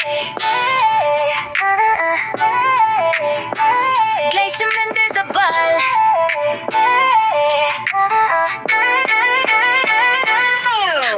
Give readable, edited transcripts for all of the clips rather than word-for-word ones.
Glaze Mendezabal.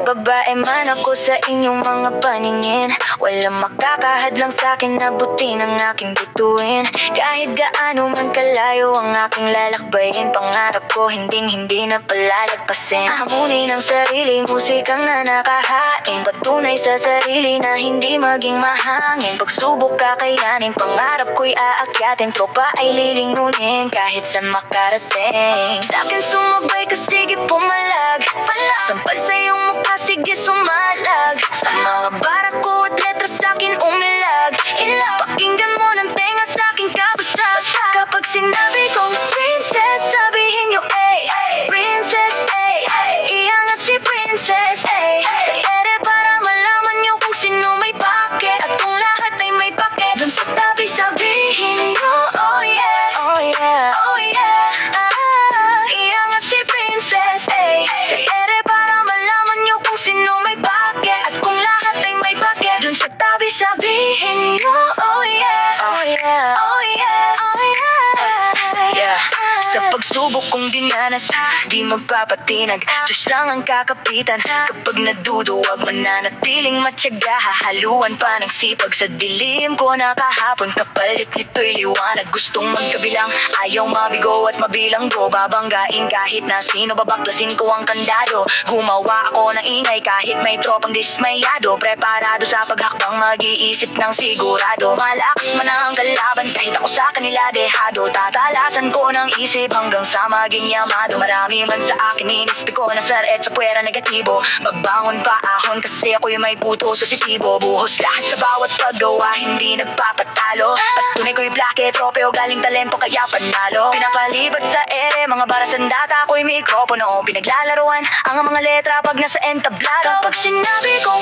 Babae man ako sa inyong mga paningin, walang makakahadlang sa'kin na buti ng aking bituin. Kahit gaano man kalayo ang aking lalakbayin, pangarap ko hindi na palalagpasin. Hamunin ang sarili, musikang na nakahain, patunay sa sarili na hindi maging mahangin. Pagsubok kakayanin, pangarap ko'y aakyatin, tropa ay lilingunin kahit saan makarating. Sa'kin sumabay ka, sige pumalag, sampal sa iyong mukha, sige sumalag. Sa mga bara ko at letra sa'kin umilag, pakinggan mo ng tenga sa'king kabasa. Kapag sinabi kong princess, sabihin niyo princess, iangat si princess, sa ere para malaman niyo kung sino may bakit, at kung lahat ay may bakit. Dun sa tabi sabihin niyo oh yeah, oh yeah, oh yeah. Iangat si princess, sa ere para malaman niyo kung sino may bakit, at kung lahat ay may bakit. Dun sa tabi sabihin niyo oh yeah, oh yeah, oh yeah, oh yeah. Sa pagsubok kong dinanas, di magpapatinag, Diyos lang ang kakapitan. Kapag naduduwag, mananatiling matyaga, hahaluan pa ng sipag. Sa dilim ko nakahapon, kapalit nito'y liwanag. Gustong magkabilang, ayaw mabigo at mabilang ko. Babanggain kahit na sino, babaklasin ko ang kandado. Gumawa ako ng ingay kahit may tropang dismayado. Preparado sa paghakbang, mag-iisip ng sigurado. Malakas man ang kalaban, kahit ako sa kanila dehado. Tatalasan ko ng isip hanggang sa maging yamado. Marami man sa akin, inispi ko na saret sa puwera negatibo. Magbangon pa ahon kasi ako'y may puto positibo. Buhos lahat sa bawat paggawa, hindi nagpapatalo. Patunay ko'y blake, tropeo, galing talento kaya panalo. Pinapalibot sa ere, mga bara sandata, ako'y mikropono. Pinaglalaruan ang mga letra pag nasa entablado. Kapag sinabi ko